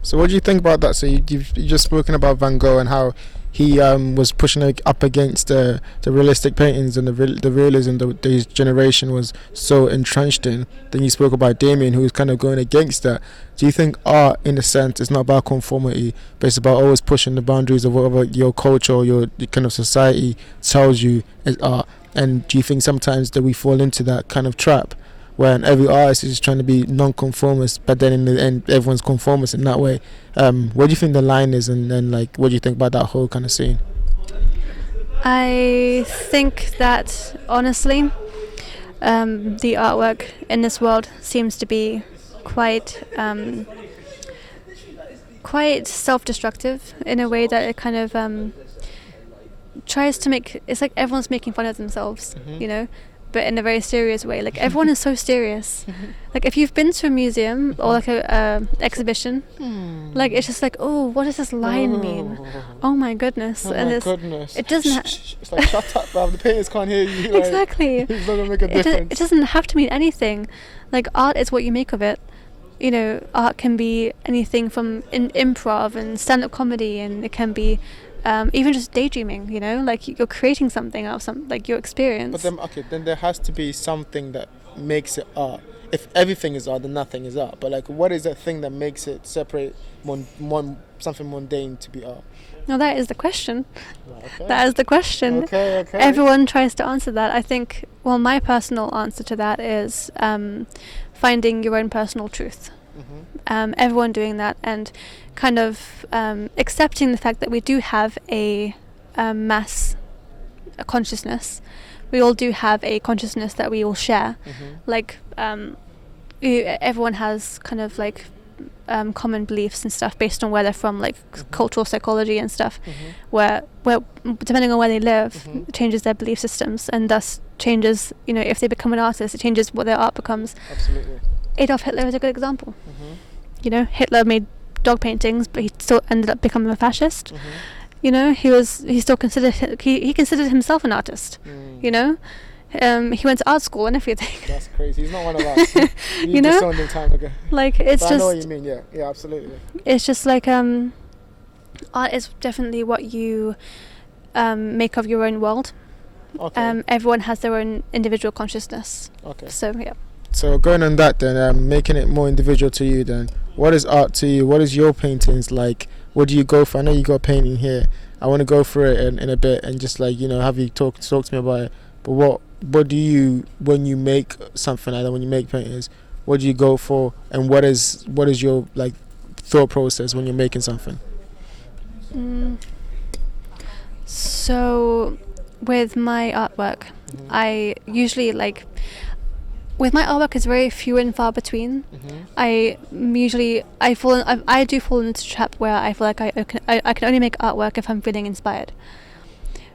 So what do you think about that? So you just spoken about Van Gogh and how he was pushing up against the realistic paintings and the realism that his generation was so entrenched in. Then you spoke about Damien, who was kind of going against that. Do you think art, in a sense, is not about conformity, but it's about always pushing the boundaries of whatever your culture or your kind of society tells you is art? And do you think sometimes that we fall into that kind of trap, when every artist is trying to be non-conformist, but then in the end everyone's conformist in that way? Where do you think the line is, and then like what do you think about that whole kind of scene? I think that honestly, the artwork in this world seems to be quite quite self-destructive in a way that it kind of tries to make, it's like everyone's making fun of themselves, you know, but in a very serious way. Like everyone is so serious. Like if you've been to a museum or like a exhibition, like it's just like, oh, what does this line mean? Oh my goodness! Oh and my it's, goodness. it doesn't. It's like, shut up, bruv. The painters can't hear you. Like, Exactly. It's not gonna make a difference. It doesn't have to mean anything. Like art is what you make of it. You know, art can be anything from improv and stand-up comedy, and it can be even just daydreaming. You know, like you're creating something out of some, like your experience. But then, okay, then there has to be something that makes it art. If everything is art, then nothing is art. But like, what is that thing that makes it separate something mundane to be art? No, that is the question. Okay. That is the question. Okay. Everyone tries to answer that. I think, well, my personal answer to that is finding your own personal truth. Everyone doing that, and kind of accepting the fact that we do have a mass consciousness. We all do have a consciousness that we all share. Like everyone has kind of like common beliefs and stuff based on where they're from, like cultural psychology and stuff, where depending on where they live, it changes their belief systems, and thus changes, you know, if they become an artist, it changes what their art becomes. Absolutely. Adolf Hitler is a good example. You know, Hitler made dog paintings, but he still ended up becoming a fascist. You know, he still considered he considered himself an artist. You know, he went to art school and everything. That's crazy. He's not one of us. You know, disowned him time ago. Like it's but just. I know what you mean. Yeah, absolutely. It's just like art is definitely what you make of your own world. Okay. Everyone has their own individual consciousness. Okay. So yeah. So going on that then, making it more individual to you then, what is art to you? What is your paintings like? What do you go for? I know you got a painting here. I want to go through it in a bit and just like, you know, have you talk to me about it. But what do you, when you make something like that, when you make paintings, what do you go for, and what is your like thought process when you're making something? So with my artwork, I usually like, with my artwork, it's very few and far between. I do fall into the trap where I feel like I can only make artwork if I'm feeling inspired,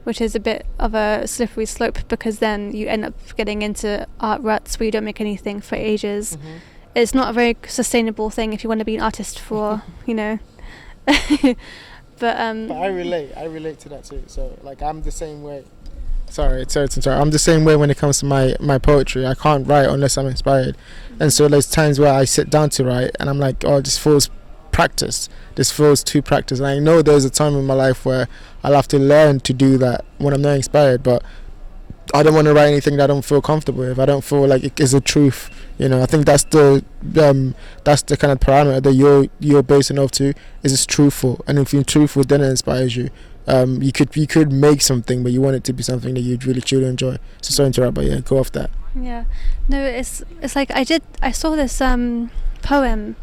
which is a bit of a slippery slope, because then you end up getting into art ruts where you don't make anything for ages. It's not a very sustainable thing if you want to be an artist for, you know. But I relate to that too. So like I'm the same way. Sorry. I'm the same way when it comes to my poetry. I can't write unless I'm inspired. And so there's times where I sit down to write and I'm like, oh, this feels practice. This feels too practice. And I know there's a time in my life where I'll have to learn to do that when I'm not inspired, but I don't want to write anything that I don't feel comfortable with. I don't feel like it is a truth. You know, I think that's the kind of parameter that you're basing off to. Is it's truthful, and if you're truthful, then it inspires you. You could make something, but you want it to be something that you'd really truly enjoy. So sorry to interrupt, but yeah, go off that. Yeah, no, it's like I saw this poem.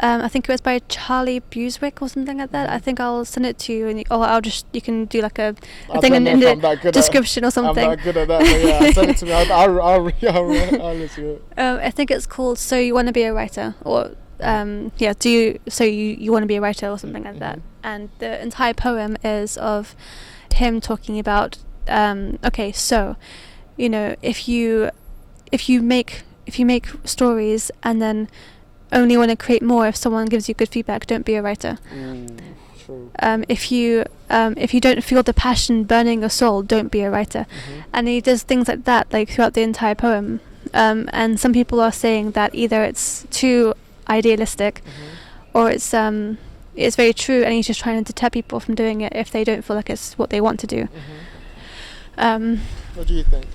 I think it was by Charlie Busewick or something like that. I think I'll send it to you, or you can do like a thing in the description or something. I'm not good at that, but yeah, send it to me. I'll listen to it. I think it's called "So You Want to Be a Writer," or do you want to be a writer or something like that. And the entire poem is of him talking about okay, so you know, if you make stories and then only want to create more if someone gives you good feedback, don't be a writer. True. If you don't feel the passion burning your soul, don't be a writer. And he does things like that, like throughout the entire poem. And some people are saying that either it's too idealistic, or it's very true, and he's just trying to deter people from doing it if they don't feel like it's what they want to do. What do you think?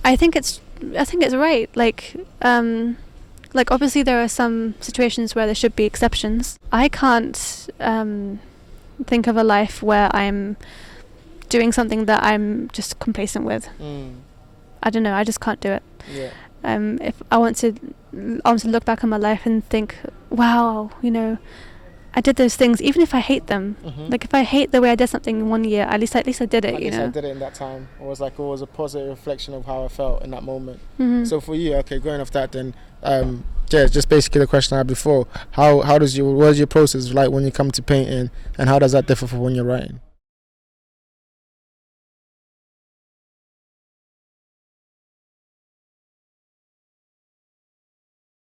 I think it's right. Like obviously there are some situations where there should be exceptions. I can't think of a life where I'm doing something that I'm just complacent with. I don't know. I just can't do it. Yeah. If I want to look back on my life and think, wow, I did those things, even if I hate them. Like if I hate the way I did something in 1 year, at least I did it. At least I did it in that time. It was a positive reflection of how I felt in that moment. So for you, okay, going off that then, just basically the question I had before. What is your process like when you come to painting, and how does that differ from when you're writing?